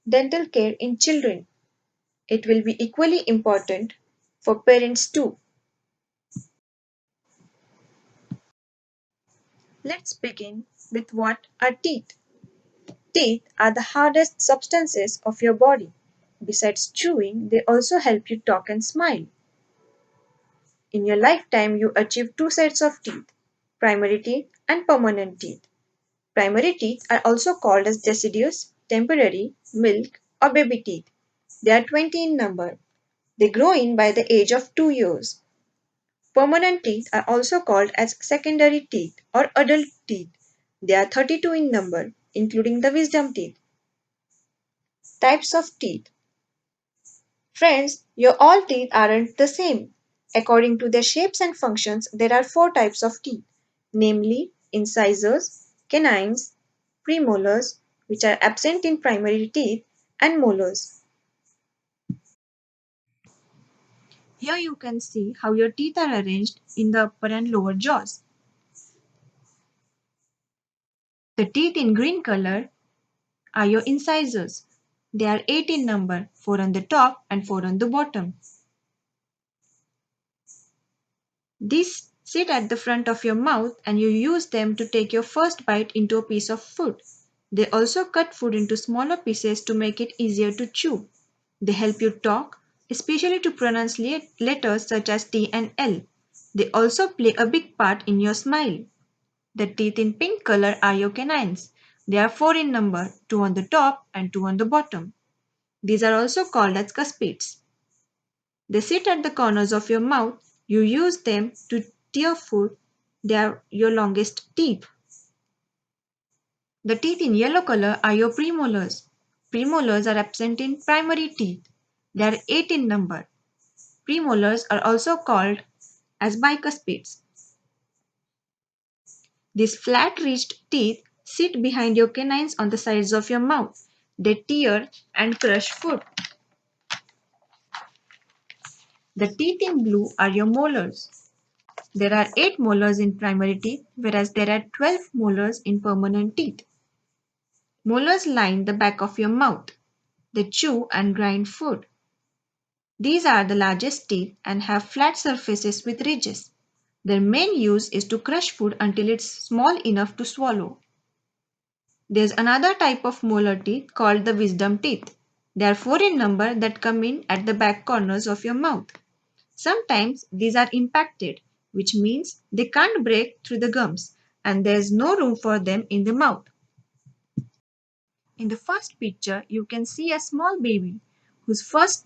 dental care in children. It will be equally important for parents too. Let's begin with what are teeth. Teeth are the hardest substances of your body. Besides chewing, they also help you talk and smile. In your lifetime, you achieve two sets of teeth, primary teeth and permanent teeth. Primary teeth are also called as deciduous, temporary, milk, or baby teeth. They are 20 in number. They grow in by the age of 2 years. Permanent teeth are also called as secondary teeth or adult teeth. They are 32 in number, including the wisdom teeth. Types of teeth. Friends, your all teeth aren't the same. According to their shapes and functions, there are four types of teeth, namely incisors, canines, premolars, which are absent in primary teeth, and molars. Here you can see how your teeth are arranged in the upper and lower jaws. The teeth in green color are your incisors. They are 8 in number, 4 on the top and 4 on the bottom. These sit at the front of your mouth and you use them to take your first bite into a piece of food. They also cut food into smaller pieces to make it easier to chew. They help you talk, especially to pronounce letters such as T and L. They also play a big part in your smile. The teeth in pink color are your canines. They are 4 in number, 2 on the top and 2 on the bottom. These are also called as cuspids. They sit at the corners of your mouth. You use them to tear food. They are your longest teeth. The teeth in yellow color are your premolars. Premolars are absent in primary teeth. They are 8 in number. Premolars are also called as bicuspids. These flat-ridged teeth sit behind your canines on the sides of your mouth. They tear and crush food. The teeth in blue are your molars. There are 8 molars in primary teeth, whereas there are 12 molars in permanent teeth. Molars line the back of your mouth. They chew and grind food. These are the largest teeth and have flat surfaces with ridges. Their main use is to crush food until it's small enough to swallow. There's another type of molar teeth called the wisdom teeth. There are 4 in number that come in at the back corners of your mouth. Sometimes these are impacted, which means they can't break through the gums and there's no room for them in the mouth. In the first picture, you can see a small baby whose first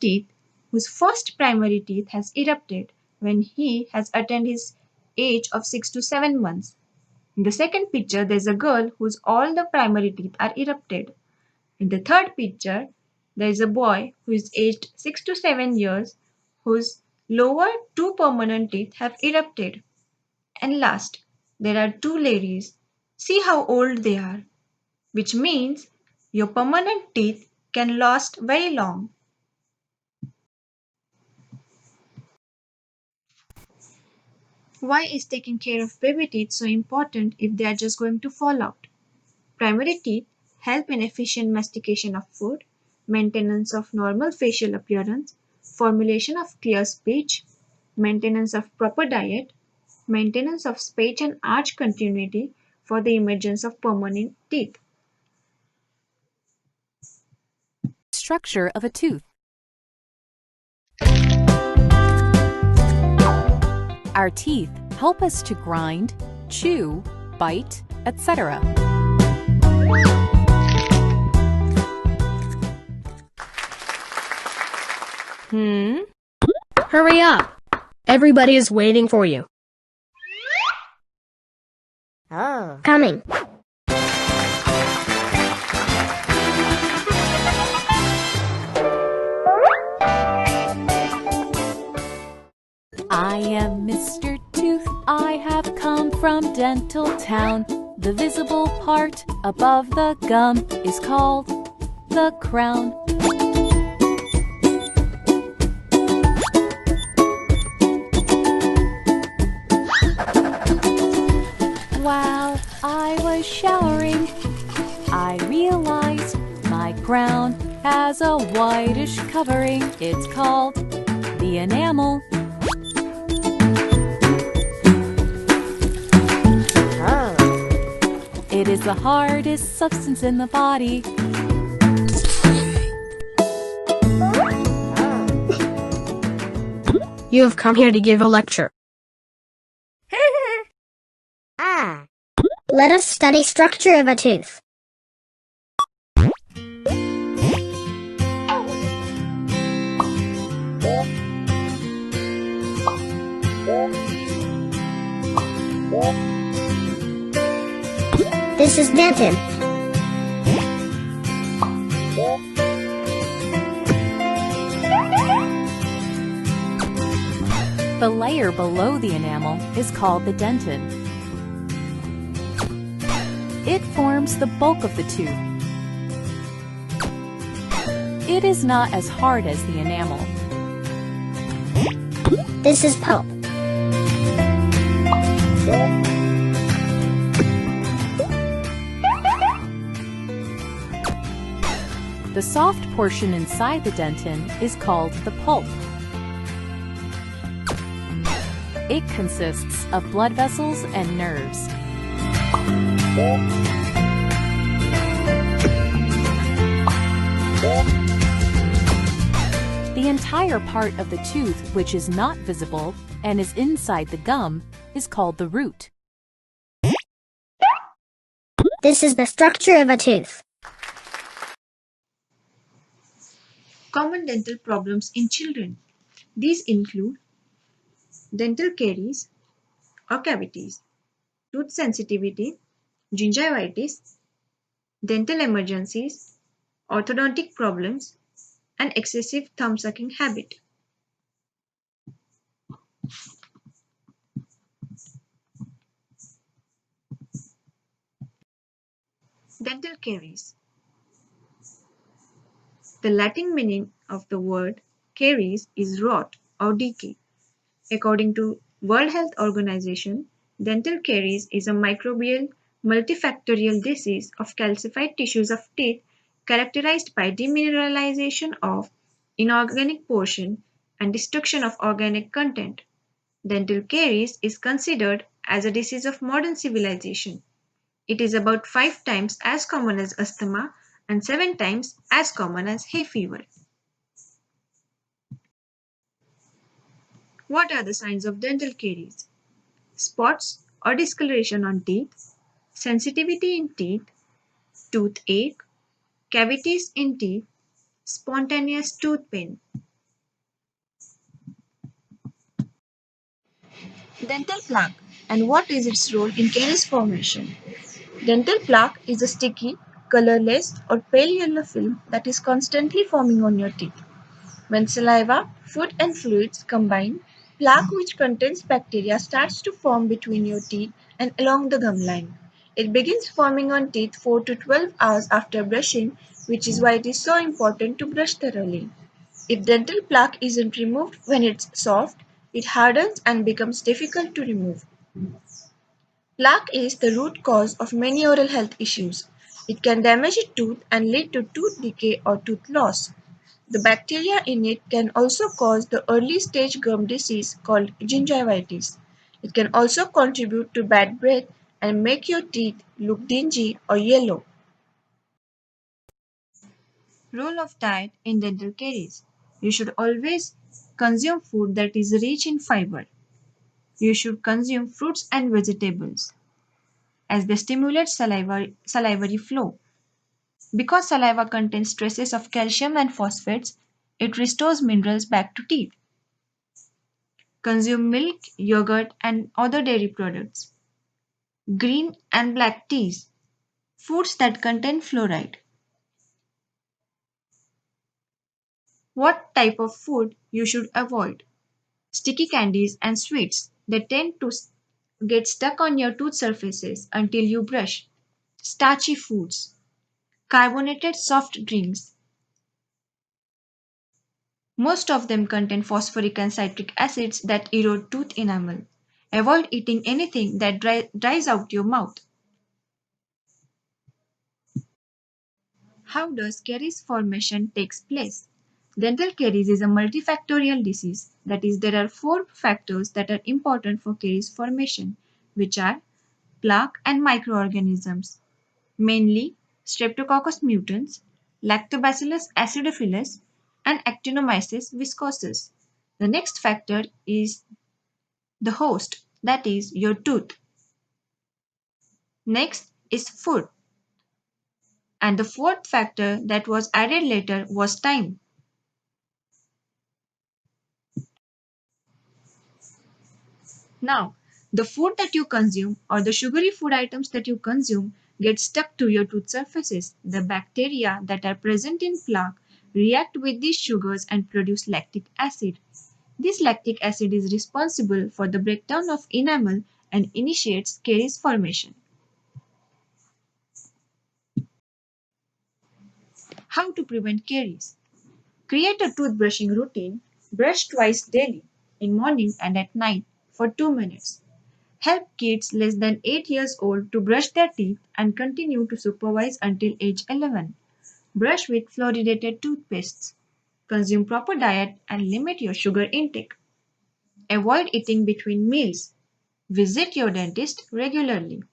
primary teeth has erupted when he has attained his age of 6 to 7 months. In the second picture, there is a girl whose all the primary teeth are erupted. In the third picture, there is a boy who is aged 6 to 7 years whose lower 2 permanent teeth have erupted. And last, there are 2 ladies. See how old they are, which means your permanent teeth can last very long. Why is taking care of baby teeth so important if they are just going to fall out? Primary teeth help in efficient mastication of food, maintenance of normal facial appearance, formulation of clear speech, maintenance of proper diet, maintenance of speech and arch continuity for the emergence of permanent teeth. Structure of a tooth. Our teeth help us to grind, chew, bite, etc. Hurry up! Everybody is waiting for you. Oh. Coming. I am Mr. Tooth, I have come from Dental Town. The visible part above the gum is called the crown. While I was showering, I realized my crown has a whitish covering. It's called the enamel. It is the hardest substance in the body. You have come here to give a lecture. Let us study structure of a tooth. This is dentin. The layer below the enamel is called the dentin. It forms the bulk of the tooth. It is not as hard as the enamel. This is pulp. The soft portion inside the dentin is called the pulp. It consists of blood vessels and nerves. The entire part of the tooth which is not visible and is inside the gum is called the root. This is the structure of a tooth. Common dental problems in children. These include dental caries or cavities, tooth sensitivity, gingivitis, dental emergencies, orthodontic problems, and excessive thumb sucking habit. Dental caries. The Latin meaning of the word caries is rot or decay. According to World Health Organization, dental caries is a microbial multifactorial disease of calcified tissues of teeth characterized by demineralization of inorganic portion and destruction of organic content. Dental caries is considered as a disease of modern civilization. It is about 5 times as common as asthma and 7 times as common as hay fever. What are the signs of dental caries? Spots or discoloration on teeth, sensitivity in teeth, toothache, cavities in teeth, spontaneous tooth pain. Dental plaque and what is its role in caries formation? Dental plaque is a sticky, colorless or pale yellow film that is constantly forming on your teeth. When saliva, food and fluids combine, plaque which contains bacteria starts to form between your teeth and along the gum line. It begins forming on teeth 4 to 12 hours after brushing, which is why it is so important to brush thoroughly. If dental plaque isn't removed when it's soft, it hardens and becomes difficult to remove. Plaque is the root cause of many oral health issues. It can damage a tooth and lead to tooth decay or tooth loss. The bacteria in it can also cause the early stage gum disease called gingivitis. It can also contribute to bad breath and make your teeth look dingy or yellow. Role of diet in dental caries. You should always consume food that is rich in fiber. You should consume fruits and vegetables as they stimulate salivary flow. Because saliva contains traces of calcium and phosphates, it restores minerals back to teeth. Consume milk, yogurt, and other dairy products. Green and black teas. Foods that contain fluoride. What type of food you should avoid? Sticky candies and sweets. They tend to get stuck on your tooth surfaces until you brush. Starchy foods. Carbonated soft drinks. Most of them contain phosphoric and citric acids that erode tooth enamel. Avoid eating anything that dries out your mouth. How does caries formation takes place? Dental caries is a multifactorial disease. That is, there are four factors that are important for caries formation, which are plaque and microorganisms, mainly Streptococcus mutans, Lactobacillus acidophilus, and Actinomyces viscosus. The next factor is the host, that is, your tooth. Next is food. And the fourth factor that was added later was time. Now, the food that you consume or the sugary food items that you consume get stuck to your tooth surfaces. The bacteria that are present in plaque react with these sugars and produce lactic acid. This lactic acid is responsible for the breakdown of enamel and initiates caries formation. How to prevent caries? Create a toothbrushing routine. Brush twice daily, in morning and at night, for 2 minutes. Help kids less than 8 years old to brush their teeth and continue to supervise until age 11. Brush with fluoridated toothpastes. Consume proper diet and limit your sugar intake. Avoid eating between meals. Visit your dentist regularly.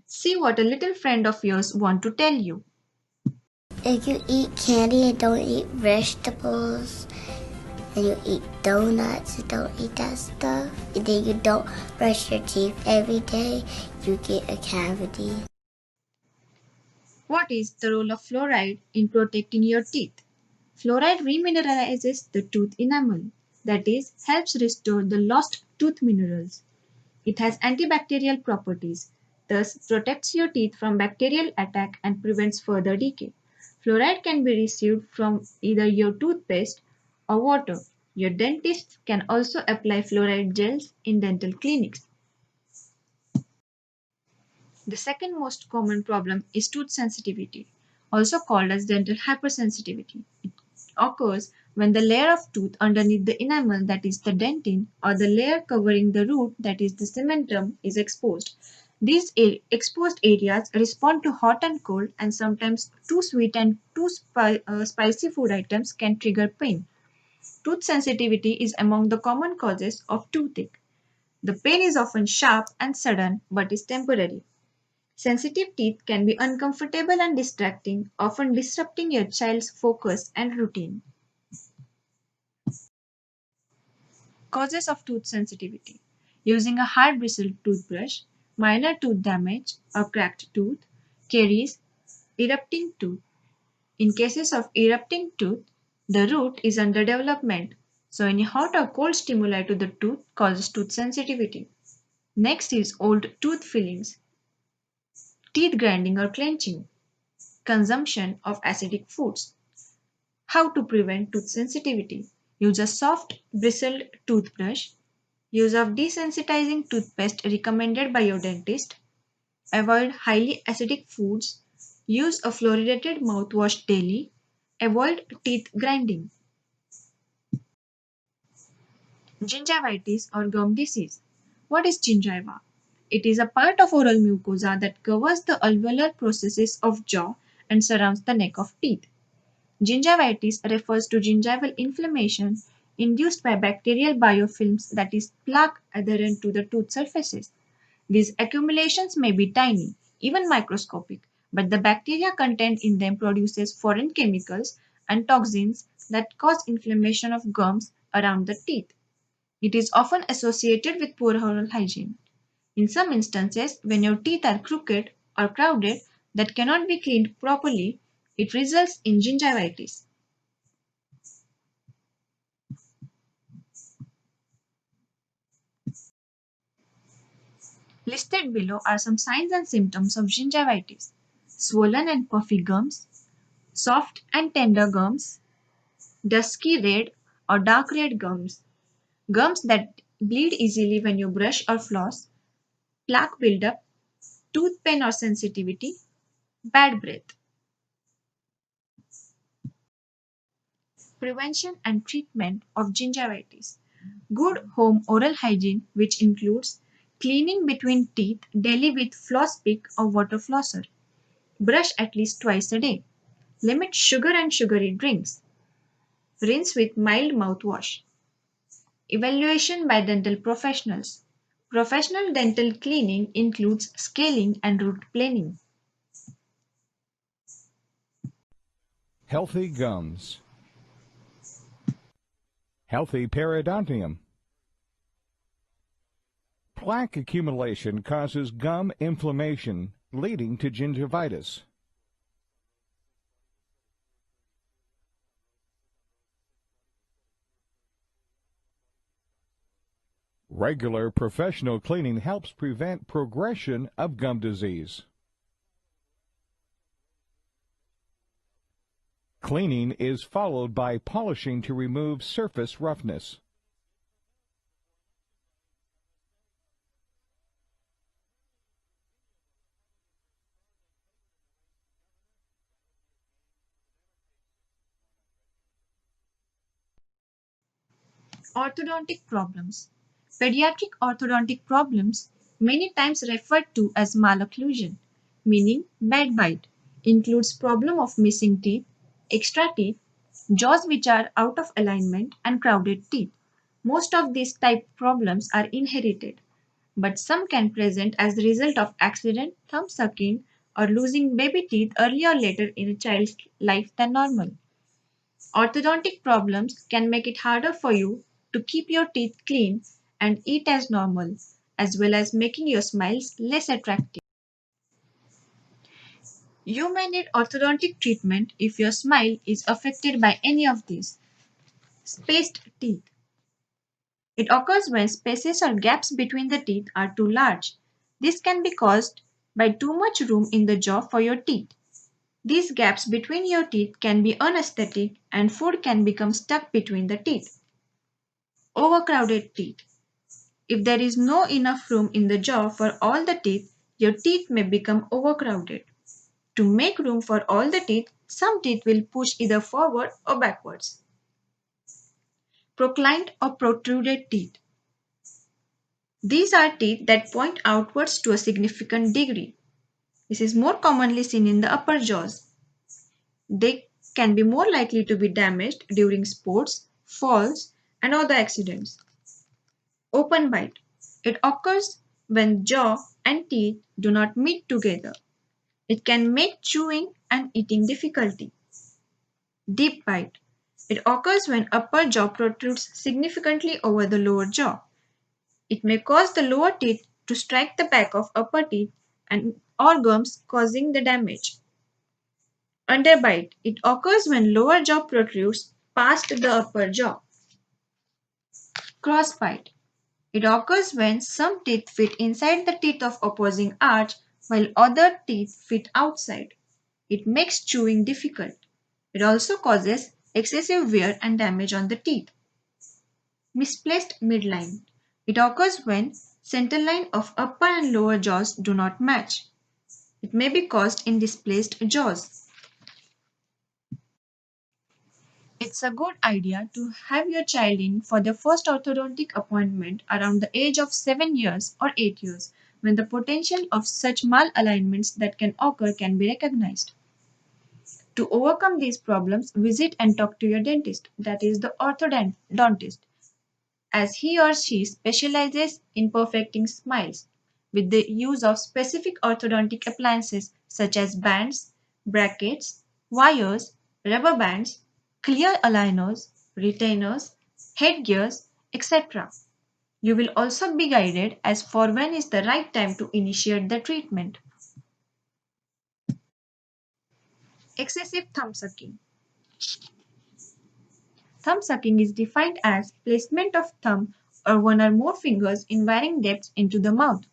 See what a little friend of yours want to tell you. If you eat candy and don't eat vegetables, and you eat donuts and don't eat that stuff, and then you don't brush your teeth every day, you get a cavity. What is the role of fluoride in protecting your teeth? Fluoride remineralizes the tooth enamel, that is, helps restore the lost tooth minerals. It has antibacterial properties, thus protects your teeth from bacterial attack and prevents further decay. Fluoride can be received from either your toothpaste or water. Your dentist can also apply fluoride gels in dental clinics. The second most common problem is tooth sensitivity, also called as dental hypersensitivity. It occurs when the layer of tooth underneath the enamel, that is the dentin, or the layer covering the root, that is the cementum, is exposed. These exposed areas respond to hot and cold, and sometimes too sweet and too spicy food items can trigger pain. Tooth sensitivity is among the common causes of toothache. The pain is often sharp and sudden but is temporary. Sensitive teeth can be uncomfortable and distracting, often disrupting your child's focus and routine. Causes of tooth sensitivity: using a hard bristled toothbrush, minor tooth damage or cracked tooth, caries, erupting tooth. In cases of erupting tooth, the root is under development, so any hot or cold stimuli to the tooth causes tooth sensitivity. Next is old tooth fillings, teeth grinding or clenching, consumption of acidic foods. How to prevent tooth sensitivity? Use a soft bristled toothbrush. Use of desensitizing toothpaste recommended by your dentist. Avoid highly acidic foods. Use a fluoridated mouthwash daily. Avoid teeth grinding. Gingivitis or gum disease. What is gingiva? It is a part of oral mucosa that covers the alveolar processes of jaw and surrounds the neck of teeth. Gingivitis refers to gingival inflammation induced by bacterial biofilms, that is, plaque adherent to the tooth surfaces. These accumulations may be tiny, even microscopic, but the bacteria contained in them produces foreign chemicals and toxins that cause inflammation of gums around the teeth. It is often associated with poor oral hygiene. In some instances, when your teeth are crooked or crowded that cannot be cleaned properly, it results in gingivitis. Listed below are some signs and symptoms of gingivitis: swollen and puffy gums, soft and tender gums, dusky red or dark red gums, gums that bleed easily when you brush or floss, plaque buildup, tooth pain or sensitivity, bad breath. Prevention and treatment of gingivitis. Good home oral hygiene, which includes Cleaning between teeth daily with floss pick or water flosser. Brush at least twice a day. Limit sugar and sugary drinks. Rinse with mild mouthwash. Evaluation by dental professionals. Professional dental cleaning includes scaling and root planing. Healthy gums. Healthy periodontium. Plaque accumulation causes gum inflammation, leading to gingivitis. Regular professional cleaning helps prevent progression of gum disease. Cleaning is followed by polishing to remove surface roughness. Orthodontic problems. Pediatric orthodontic problems, many times referred to as malocclusion, meaning bad bite, includes problem of missing teeth, extra teeth, jaws which are out of alignment, and crowded teeth. Most of these type problems are inherited, but some can present as the result of accident, thumb sucking, or losing baby teeth earlier or later in a child's life than normal. Orthodontic problems can make it harder for you to keep your teeth clean and eat as normal, as well as making your smiles less attractive. You may need orthodontic treatment if your smile is affected by any of these. Spaced teeth. It occurs when spaces or gaps between the teeth are too large. This can be caused by too much room in the jaw for your teeth. These gaps between your teeth can be unaesthetic and food can become stuck between the teeth. Overcrowded teeth. If there is no enough room in the jaw for all the teeth, your teeth may become overcrowded. To make room for all the teeth, some teeth will push either forward or backwards. Proclined or protruded teeth. These are teeth that point outwards to a significant degree. This is more commonly seen in the upper jaws. They can be more likely to be damaged during sports, falls, and other accidents. Open bite. It occurs when jaw and teeth do not meet together. It can make chewing and eating difficulty. Deep bite. It occurs when upper jaw protrudes significantly over the lower jaw. It may cause the lower teeth to strike the back of upper teeth and or gums, causing the damage. Underbite. It occurs when lower jaw protrudes past the upper jaw. Crossbite. It occurs when some teeth fit inside the teeth of opposing arch while other teeth fit outside. It makes chewing difficult. It also causes excessive wear and damage on the teeth. Misplaced midline. It occurs when centerline of upper and lower jaws do not match. It may be caused in displaced jaws. It's a good idea to have your child in for their first orthodontic appointment around the age of 7 years or 8 years, when the potential of such malalignments that can occur can be recognized. To overcome these problems, visit and talk to your dentist, that is the orthodontist, as he or she specializes in perfecting smiles with the use of specific orthodontic appliances such as bands, brackets, wires, rubber bands, clear aligners, retainers, headgears, etc. You will also be guided as for when is the right time to initiate the treatment. Excessive thumb sucking. Thumb sucking is defined as placement of thumb or one or more fingers in varying depths into the mouth.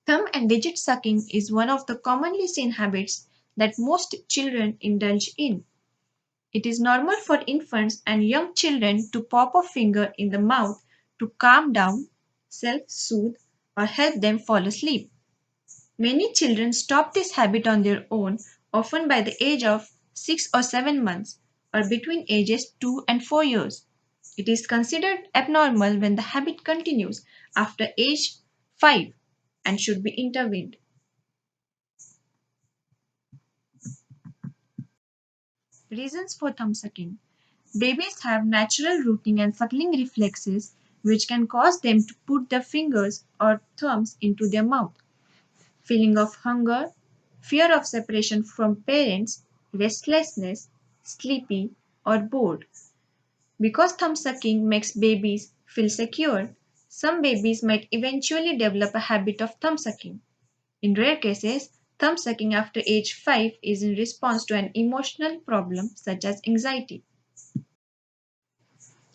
Thumb and digit sucking is one of the commonly seen habits that most children indulge in. It is normal for infants and young children to pop a finger in the mouth to calm down, self-soothe, or help them fall asleep. Many children stop this habit on their own, often by the age of 6 or 7 months, or between ages 2 and 4 years. It is considered abnormal when the habit continues after age 5 and should be intervened. Reasons for thumb sucking. Babies have natural rooting and suckling reflexes which can cause them to put their fingers or thumbs into their mouth. Feeling of hunger, fear of separation from parents, restlessness, sleepy, or bored. Because thumb sucking makes babies feel secure, some babies might eventually develop a habit of thumb sucking. In rare cases, thumb sucking after age 5 is in response to an emotional problem such as anxiety.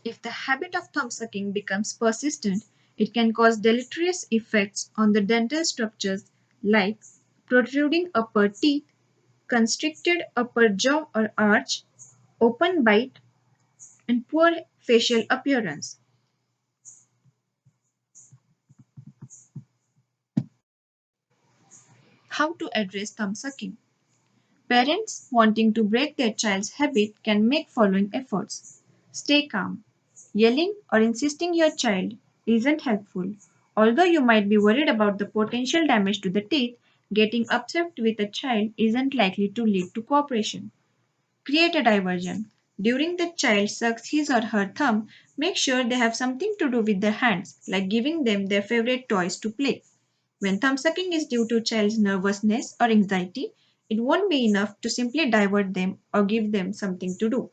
If the habit of thumb sucking becomes persistent, it can cause deleterious effects on the dental structures like protruding upper teeth, constricted upper jaw or arch, open bite, and poor facial appearance. How to address thumb sucking? Parents wanting to break their child's habit can make following efforts. Stay calm. Yelling or insisting your child isn't helpful. Although you might be worried about the potential damage to the teeth, getting upset with a child isn't likely to lead to cooperation. Create a diversion. During the child sucks his or her thumb, make sure they have something to do with their hands, like giving them their favorite toys to play. When thumb sucking is due to child's nervousness or anxiety, it won't be enough to simply divert them or give them something to do.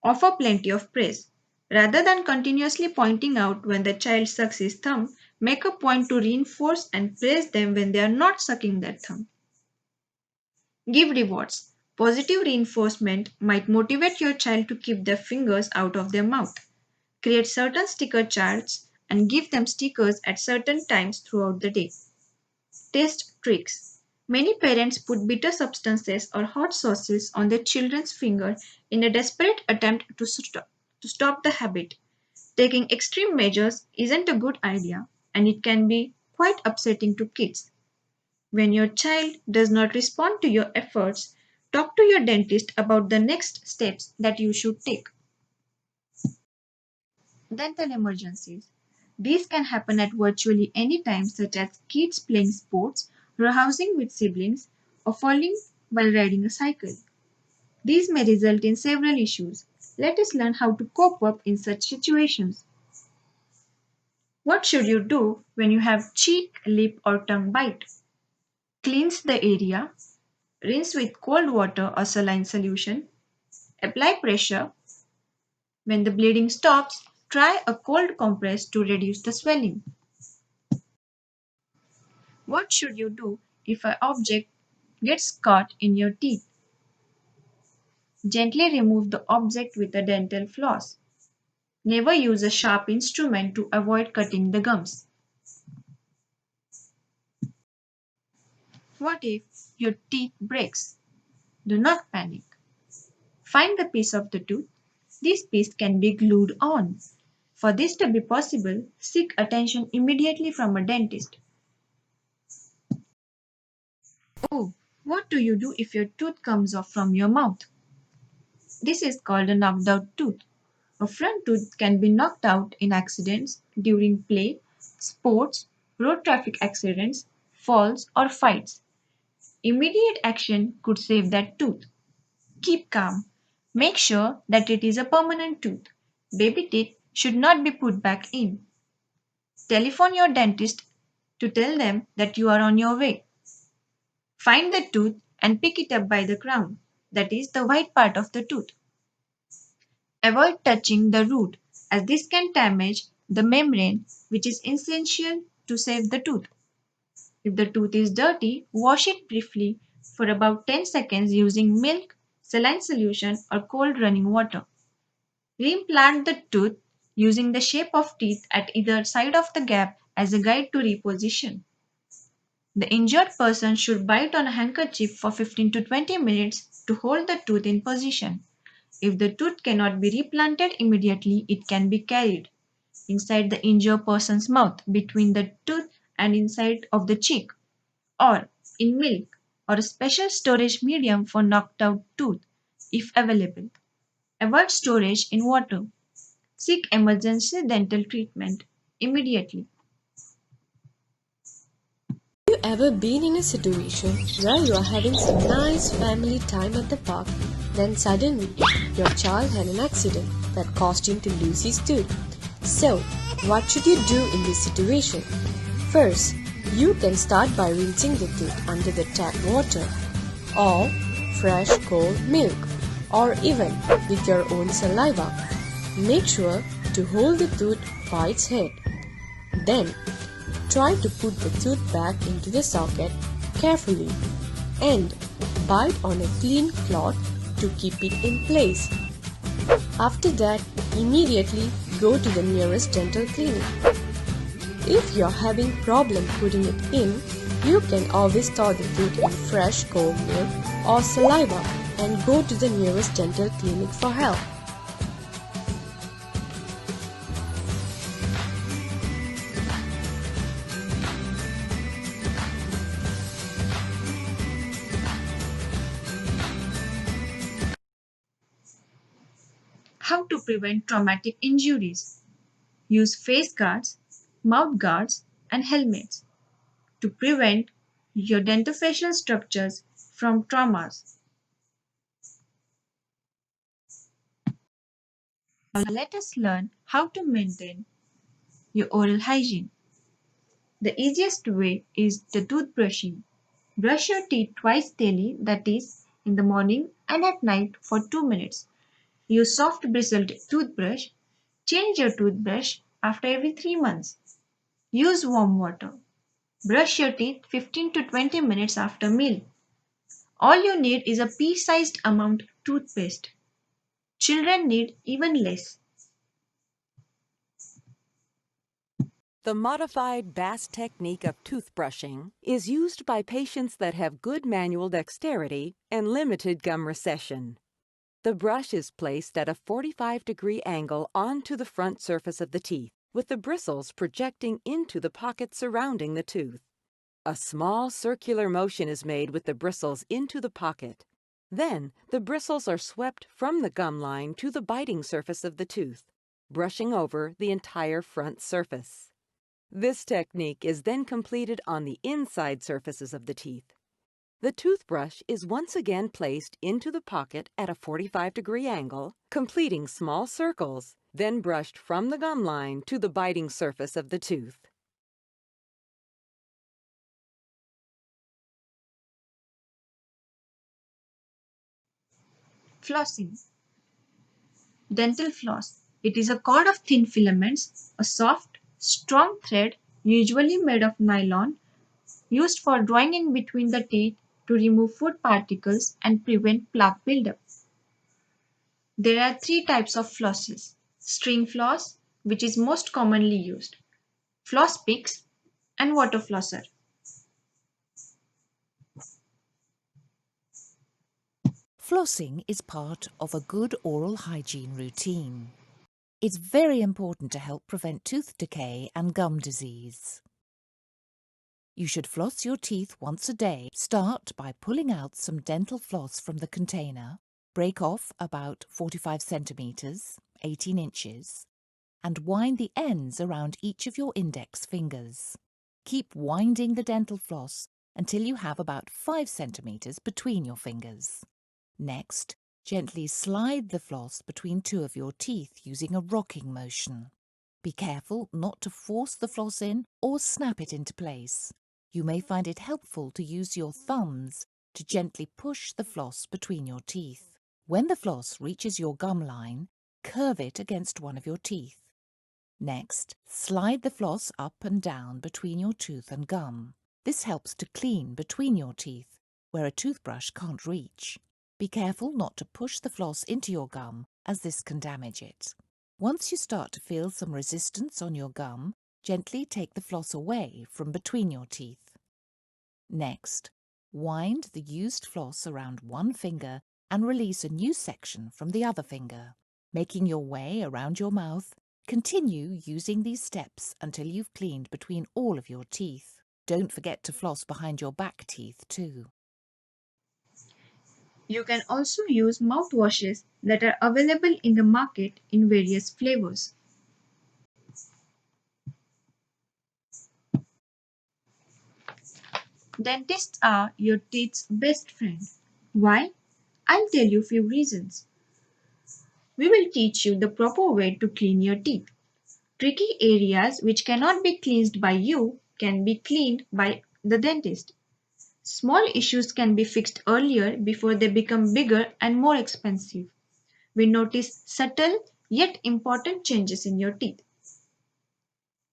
Offer plenty of praise. Rather than continuously pointing out when the child sucks his thumb, make a point to reinforce and praise them when they are not sucking their thumb. Give rewards. Positive reinforcement might motivate your child to keep their fingers out of their mouth. Create certain sticker charts and give them stickers at certain times throughout the day. Taste tricks. Many parents put bitter substances or hot sauces on their children's finger in a desperate attempt to stop the habit. Taking extreme measures isn't a good idea and it can be quite upsetting to kids. When your child does not respond to your efforts, talk to your dentist about the next steps that you should take. Dental emergencies. These can happen at virtually any time, such as kids playing sports, roughhousing with siblings, or falling while riding a cycle. These may result in several issues. Let us learn how to cope up in such situations. What should you do when you have cheek, lip, or tongue bite? Cleanse the area, rinse with cold water or saline solution, apply pressure. When the bleeding stops, try a cold compress to reduce the swelling. What should you do if an object gets caught in your teeth? Gently remove the object with a dental floss. Never use a sharp instrument to avoid cutting the gums. What if your teeth breaks? Do not panic. Find the piece of the tooth. This piece can be glued on. For this to be possible, seek attention immediately from a dentist. Oh, what do you do if your tooth comes off from your mouth? This is called a knocked out tooth. A front tooth can be knocked out in accidents during play, sports, road traffic accidents, falls, or fights. Immediate action could save that tooth. Keep calm. Make sure that it is a permanent tooth. Baby teeth should not be put back in. Telephone your dentist to tell them that you are on your way. Find the tooth and pick it up by the crown, that is, the white part of the tooth. Avoid touching the root as this can damage the membrane which is essential to save the tooth. If the tooth is dirty, wash it briefly for about 10 seconds using milk, saline solution or cold running water. Reimplant the tooth using the shape of teeth at either side of the gap as a guide to reposition. The injured person should bite on a handkerchief for 15 to 20 minutes to hold the tooth in position. If the tooth cannot be replanted immediately, it can be carried inside the injured person's mouth, between the tooth and inside of the cheek, or in milk or a special storage medium for knocked out tooth if available. Avoid storage in water. Seek emergency dental treatment immediately. Ever been in a situation where you are having some nice family time at the park, then suddenly your child had an accident that caused him to lose his tooth? So, what should you do in this situation? First, you can start by rinsing the tooth under the tap water, or fresh cold milk, or even with your own saliva. Make sure to hold the tooth by its head. Then, try to put the tooth back into the socket carefully and bite on a clean cloth to keep it in place. After that, immediately go to the nearest dental clinic. If you're having problem putting it in, you can always thaw the tooth in fresh cold milk or saliva and go to the nearest dental clinic for help. How to prevent traumatic injuries. Use face guards, mouth guards, and helmets to prevent your dentofacial structures from traumas. Now let us learn how to maintain your oral hygiene. The easiest way is the toothbrushing. Brush your teeth twice daily, that is, in the morning and at night for 2 minutes. Use soft bristled toothbrush. Change your toothbrush after every 3 months. Use warm water. Brush your teeth 15 to 20 minutes after meal. All you need is a pea-sized amount of toothpaste. Children need even less. The modified Bass technique of toothbrushing is used by patients that have good manual dexterity and limited gum recession. The brush is placed at a 45-degree angle onto the front surface of the teeth, with the bristles projecting into the pocket surrounding the tooth. A small circular motion is made with the bristles into the pocket. Then, the bristles are swept from the gum line to the biting surface of the tooth, brushing over the entire front surface. This technique is then completed on the inside surfaces of the teeth. The toothbrush is once again placed into the pocket at a 45-degree angle, completing small circles, then brushed from the gum line to the biting surface of the tooth. Flossing. Dental floss. It is a cord of thin filaments, a soft, strong thread, usually made of nylon, used for drawing in between the teeth to remove food particles and prevent plaque buildup. There are 3 types of flosses. String floss, which is most commonly used, floss picks, and water flosser. Flossing is part of a good oral hygiene routine. It's very important to help prevent tooth decay and gum disease. You should floss your teeth once a day. Start by pulling out some dental floss from the container, break off about 45 centimeters, 18 inches, and wind the ends around each of your index fingers. Keep winding the dental floss until you have about 5 centimeters between your fingers. Next, gently slide the floss between 2 of your teeth using a rocking motion. Be careful not to force the floss in or snap it into place. You may find it helpful to use your thumbs to gently push the floss between your teeth. When the floss reaches your gum line, curve it against one of your teeth. Next, slide the floss up and down between your tooth and gum. This helps to clean between your teeth, where a toothbrush can't reach. Be careful not to push the floss into your gum, as this can damage it. Once you start to feel some resistance on your gum, gently take the floss away from between your teeth. Next, wind the used floss around one finger and release a new section from the other finger. Making your way around your mouth, continue using these steps until you've cleaned between all of your teeth. Don't forget to floss behind your back teeth too. You can also use mouthwashes that are available in the market in various flavors. Dentists are your teeth's best friend. Why? I'll tell you a few reasons. We will teach you the proper way to clean your teeth. Tricky areas which cannot be cleansed by you can be cleaned by the dentist. Small issues can be fixed earlier before they become bigger and more expensive. We notice subtle yet important changes in your teeth.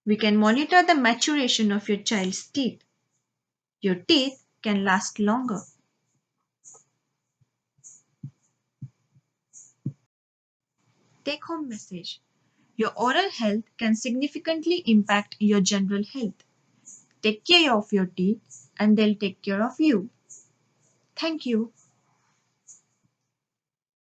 We can monitor the maturation of your child's teeth. Your teeth can last longer. Take home message. Your oral health can significantly impact your general health. Take care of your teeth and they'll take care of you. Thank you.